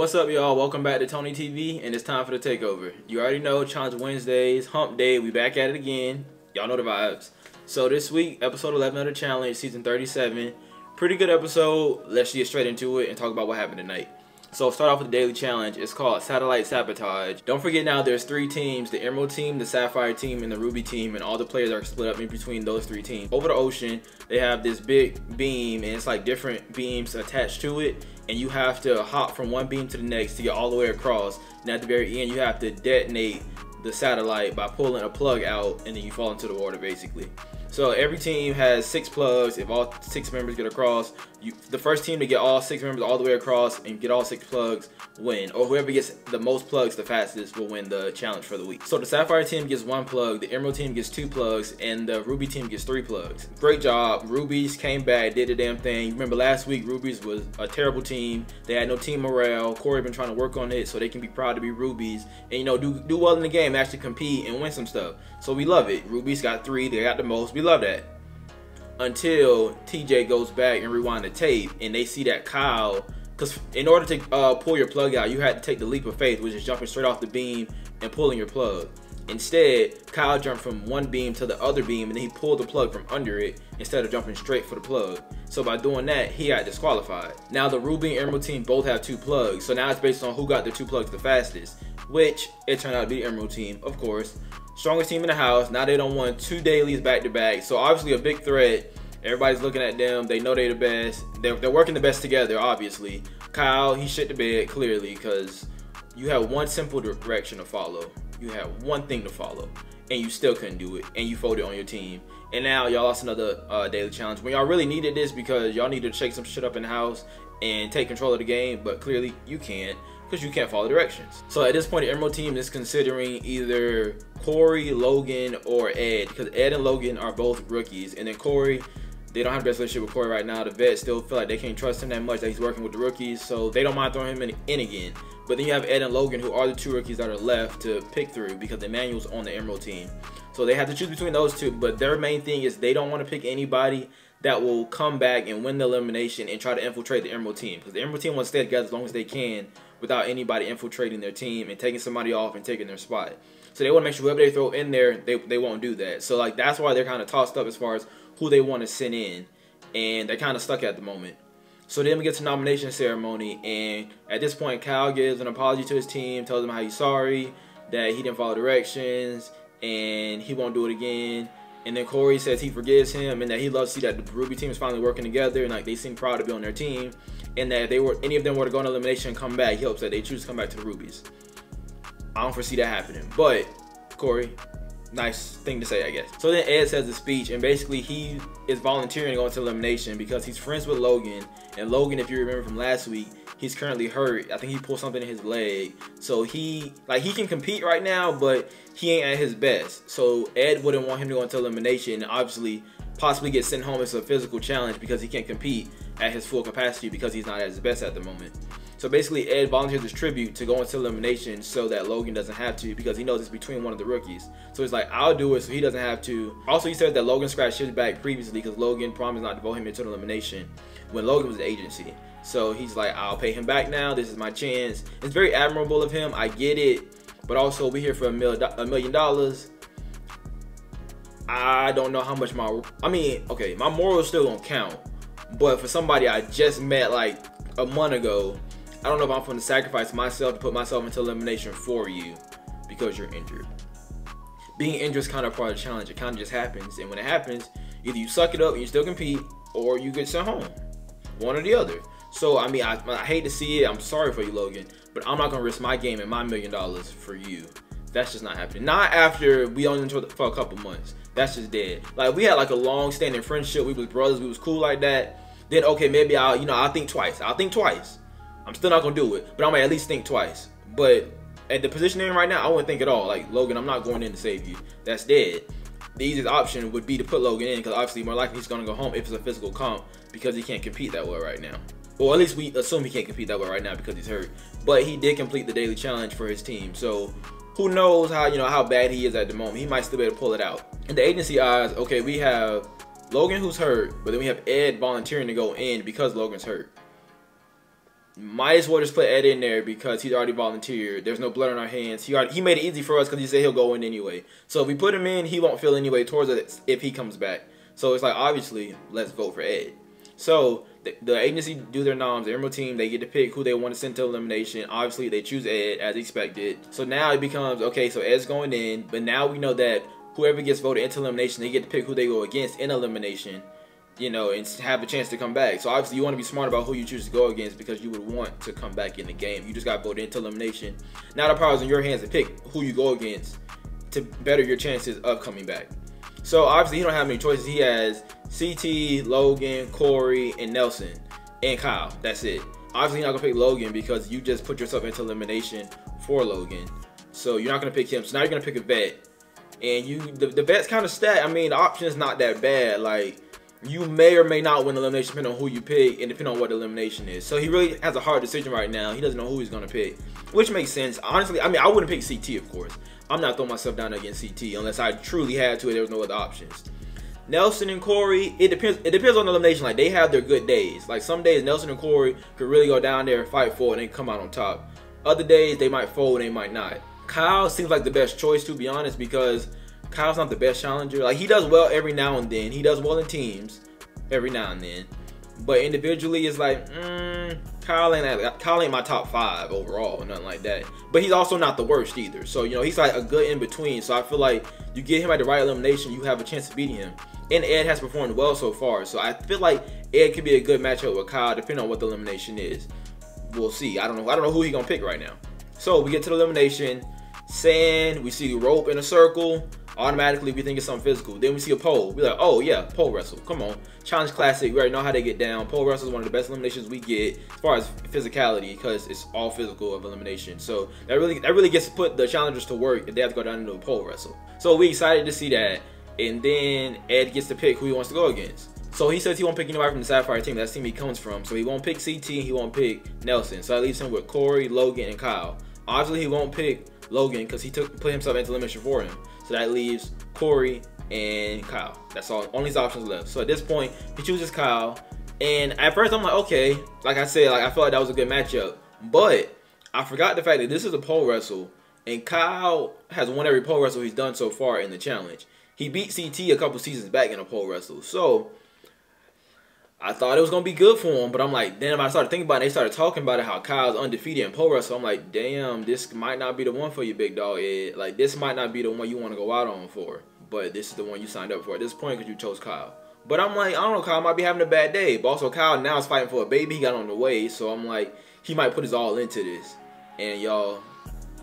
What's up, y'all? Welcome back to Tony TV, and it's time for the takeover. You already know, Challenge Wednesdays, Hump Day, we back at it again. Y'all know the vibes. So this week, episode 11 of the challenge, season 37. Pretty good episode. Let's get straight into it and talk about what happened tonight. So start off with the daily challenge. It's called Satellite Sabotage. Don't forget now there's 3 teams, the Emerald team, the Sapphire team, and the Ruby team, and all the players are split up in between those 3 teams. Over the ocean, they have this big beam, and it's like different beams attached to it, and you have to hop from one beam to the next to get all the way across. And at the very end, you have to detonate the satellite by pulling a plug out, and then you fall into the water basically. So every team has 6 plugs. If all 6 members get across, the first team to get all 6 members all the way across and get all 6 plugs win. Or whoever gets the most plugs the fastest will win the challenge for the week. So the Sapphire team gets 1 plug, the Emerald team gets 2 plugs, and the Ruby team gets 3 plugs. Great job. Rubies came back, did the damn thing. Remember last week, Rubies was a terrible team. They had no team morale. Cory been trying to work on it so they can be proud to be Rubies. And you know, do well in the game, actually compete and win some stuff. So we love it. Rubies got 3, they got the most. We love that. Until TJ goes back and rewind the tape and they see that Kyle, because in order to pull your plug out, you had to take the leap of faith, which is jumping straight off the beam and pulling your plug. Instead, Kyle jumped from one beam to the other beam and then he pulled the plug from under it instead of jumping straight for the plug. So by doing that, he got disqualified. Now the Ruby and Emerald team both have 2 plugs, so now it's based on who got the 2 plugs the fastest, which it turned out to be the Emerald team, of course. Strongest team in the house. Now they don't want 2 dailies back to back, so obviously a big threat. Everybody's looking at them. They know they're the best. They're working the best together, obviously. Kyle, he shit the bed clearly, because you have one simple direction to follow. You have one thing to follow, and you still couldn't do it, and you folded on your team. And now y'all lost another daily challenge when y'all really needed this, because y'all needed to shake some shit up in the house and take control of the game, but clearly you can't, because you can't follow directions. So at this point, the Emerald team is considering either Cory, Logan, or Ed, because Ed and Logan are both rookies, and then Cory, they don't have the best relationship with Cory right now. The vets still feel like they can't trust him that much, that he's working with the rookies, so they don't mind throwing him in again. But then you have Ed and Logan, who are the 2 rookies that are left to pick through, because Emmanuel's on the Emerald team. So they have to choose between those 2, but their main thing is they don't want to pick anybody that will come back and win the elimination and try to infiltrate the Emerald team, because the Emerald team wants to stay together as long as they can without anybody infiltrating their team and taking somebody off and taking their spot. So they want to make sure whoever they throw in there, they won't do that. So like that's why they're kind of tossed up as far as who they want to send in, and they're kind of stuck at the moment. So then we get to nomination ceremony, and at this point Kyle gives an apology to his team, tells them how he's sorry, that he didn't follow directions, and he won't do it again. And then Cory says he forgives him, and that he loves to see that the Ruby team is finally working together, and like they seem proud to be on their team, and that if any of them were to go on elimination and come back, he hopes that they choose to come back to the Rubies. I don't foresee that happening, but Cory, nice thing to say, I guess. So then Ed says the speech, and basically he is volunteering to go into elimination because he's friends with Logan, and Logan, if you remember from last week, he's currently hurt. I think he pulled something in his leg, so he can compete right now, but he ain't at his best. So Ed wouldn't want him to go into elimination and obviously possibly get sent home as a physical challenge because he can't compete at his full capacity because he's not at his best at the moment. So basically Ed volunteers his tribute to go into elimination so that Logan doesn't have to, because he knows it's between one of the rookies. So he's like, I'll do it so he doesn't have to. Also, he said that Logan scratched his back previously because Logan promised not to vote him into the elimination when Logan was the agency. So he's like, I'll pay him back now. This is my chance. It's very admirable of him. I get it. But also, we're here for $1 million. I don't know how much my morals still gonna count. But for somebody I just met like a month ago, I don't know if I'm going to sacrifice myself to put myself into elimination for you because you're injured. Being injured is kind of part of the challenge. It kind of just happens. And when it happens, either you suck it up and you still compete, or you get sent home. One or the other. So, I mean, I hate to see it. I'm sorry for you, Logan. But I'm not going to risk my game and my $1 million for you. That's just not happening. Not after we only enjoyed it for a couple months. That's just dead. Like, we had like a long-standing friendship. We was brothers. We was cool like that. Then, okay, maybe I'll think twice. I'll think twice. I'm still not gonna do it, but I'm gonna at least think twice. But at the position in right now, I wouldn't think at all. Like, Logan, I'm not going in to save you. That's dead. The easiest option would be to put Logan in, because obviously more likely he's gonna go home if it's a physical comp, because he can't compete that well right now. Or at least we assume he can't compete that well right now because he's hurt. But he did complete the daily challenge for his team, so who knows how bad he is at the moment. He might still be able to pull it out. In the agency eyes, okay, we have Logan who's hurt, but then we have Ed volunteering to go in because Logan's hurt. might as well just put Ed in there because he's already volunteered. There's no blood on our hands. He made it easy for us because he said he'll go in anyway. So if we put him in, he won't feel any way towards it if he comes back. So it's like, obviously, let's vote for Ed. So the agency do their noms, the Emerald team, they get to pick who they want to send to elimination. Obviously, they choose Ed as expected. So now it becomes, okay, so Ed's going in, but now we know that whoever gets voted into elimination, they get to pick who they go against in elimination, you know, and have a chance to come back. So obviously, you want to be smart about who you choose to go against because you would want to come back in the game. You just got voted into elimination. Now the power is in your hands to pick who you go against to better your chances of coming back. So obviously, he don't have many choices. He has CT, Logan, Cory, and Nelson, and Kyle. That's it. Obviously, you're not gonna pick Logan because you just put yourself into elimination for Logan. So you're not gonna pick him. So now you're gonna pick a vet, and the vet's kind of stat. I mean, the option is not that bad. Like, you may or may not win elimination depending on who you pick and depending on what the elimination is. So he really has a hard decision right now. He doesn't know who he's gonna pick, which makes sense. Honestly, I mean, I wouldn't pick CT, of course. I'm not throwing myself down against CT unless I truly had to and there was no other options. Nelson and Cory, it depends on the elimination. Like, they have their good days. Like, some days Nelson and Cory could really go down there and fight for it and they come out on top. Other days they might fold and they might not. Kyle seems like the best choice, to be honest, because Kyle's not the best challenger. Like, he does well every now and then. He does well in teams every now and then. But individually, it's like, Kyle ain't my top 5 overall, nothing like that. But he's also not the worst either. So, you know, he's like a good in between. So I feel like you get him at the right elimination, you have a chance of beating him. And Ed has performed well so far. So I feel like Ed could be a good matchup with Kyle, depending on what the elimination is. We'll see. I don't know who he's gonna pick right now. So we get to the elimination. Sand, we see rope in a circle. Automatically we think it's something physical. Then we see a pole. We're like, oh yeah, pole wrestle. Come on. Challenge classic. We already know how they get down. Pole wrestle is one of the best eliminations we get as far as physicality because it's all physical of elimination. So that really gets to put the challengers to work if they have to go down into a pole wrestle. So we excited to see that. And then Ed gets to pick who he wants to go against. So he says he won't pick anybody from the Sapphire team. That's the team he comes from. So he won't pick CT. He won't pick Nelson. So that leaves him with Cory, Logan, and Kyle. Obviously, he won't pick Logan because he put himself into elimination for him. So that leaves Cory and Kyle. That's all. Only options left. So at this point, he chooses Kyle. And at first, I'm like, okay. Like I said, like I felt like that was a good matchup. But I forgot the fact that this is a pole wrestle. And Kyle has won every pole wrestle he's done so far in the challenge. He beat CT a couple seasons back in a pole wrestle. So I thought it was going to be good for him. But I'm like, then I started thinking about it. They started talking about it, how Kyle's undefeated in pole wrestle. I'm like, damn, this might not be the one for you, big dog Ed. Like, this might not be the one you want to go out on for. But this is the one you signed up for at this point because you chose Kyle. But I'm like, I don't know, Kyle might be having a bad day. But also, Kyle now is fighting for a baby. He got on the way. So I'm like, he might put his all into this. And y'all,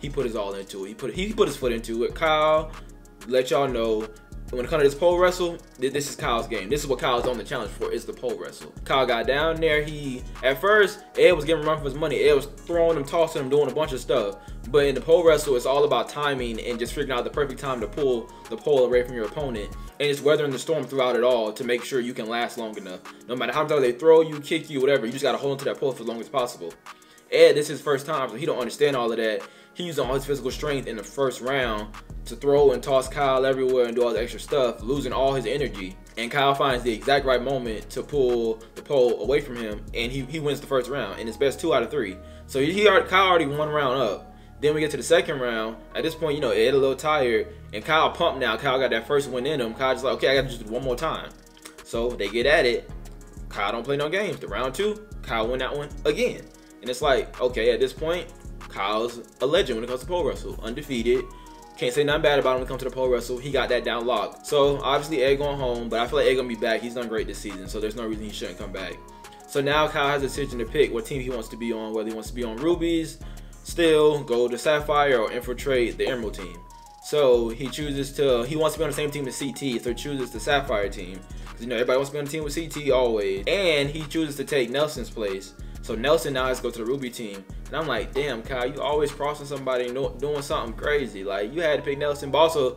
he put his all into it. He put his foot into it. Kyle, let y'all know, when it comes to this pole wrestle, this is Kyle's game. This is what Kyle's on the challenge for, is the pole wrestle. Kyle got down there. At first, Ed was giving him a run for his money. Ed was throwing him, tossing him, doing a bunch of stuff. But in the pole wrestle, it's all about timing and just figuring out the perfect time to pull the pole away from your opponent. And just weathering the storm throughout it all to make sure you can last long enough. No matter how much they throw you, kick you, whatever, you just got to hold onto that pole for as long as possible. Ed, this is his first time, so he don't understand all of that. He used all his physical strength in the first round to throw and toss Kyle everywhere and do all the extra stuff, losing all his energy. And Kyle finds the exact right moment to pull the pole away from him, and he wins the first round, and it's best 2 out of 3. So Kyle already 1 round up. Then we get to the second round. At this point, you know, Ed a little tired, and Kyle pumped now. Kyle got that first win in him. Kyle just like, okay, I got to just do one more time. So they get at it. Kyle don't play no games. The round 2, Kyle win that one again. And it's like, okay, at this point, Kyle's a legend when it comes to pole wrestle. Undefeated. Can't say nothing bad about him when it comes to the pole wrestle. He got that down locked. So, obviously, Ed going home. But I feel like Ed going to be back. He's done great this season. So, there's no reason he shouldn't come back. So, now Kyle has a decision to pick what team he wants to be on. Whether he wants to be on Ruby's, still go to Sapphire, or infiltrate the Emerald team. So, he wants to be on the same team as CT. So, he chooses the Sapphire team. Because, you know, everybody wants to be on the team with CT always. And he chooses to take Nelson's place. So Nelson now has to go to the Ruby team. And I'm like, damn, Kyle, you always crossing somebody and doing something crazy. Like, you had to pick Nelson. But also,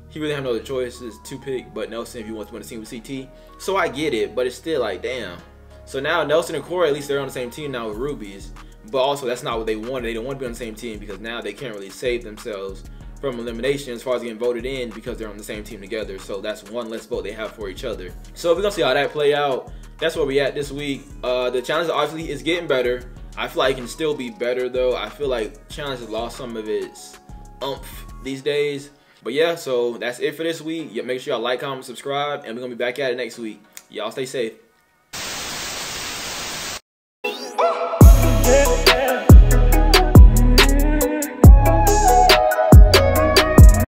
he really have no other choices to pick but Nelson if he wants to win the team with CT. So I get it, but it's still like, damn. So now Nelson and Cory, at least they're on the same team now with Ruby's. But also, that's not what they wanted. They don't want to be on the same team because now they can't really save themselves from elimination as far as getting voted in because they're on the same team together. So that's one less vote they have for each other. So we're going to see how that play out. That's where we at this week. The challenge obviously is getting better. I feel like it can still be better though. I feel like challenge has lost some of its oomph these days. But yeah, so that's it for this week. Yeah, make sure y'all like, comment, subscribe, and we're gonna be back at it next week. Y'all stay safe.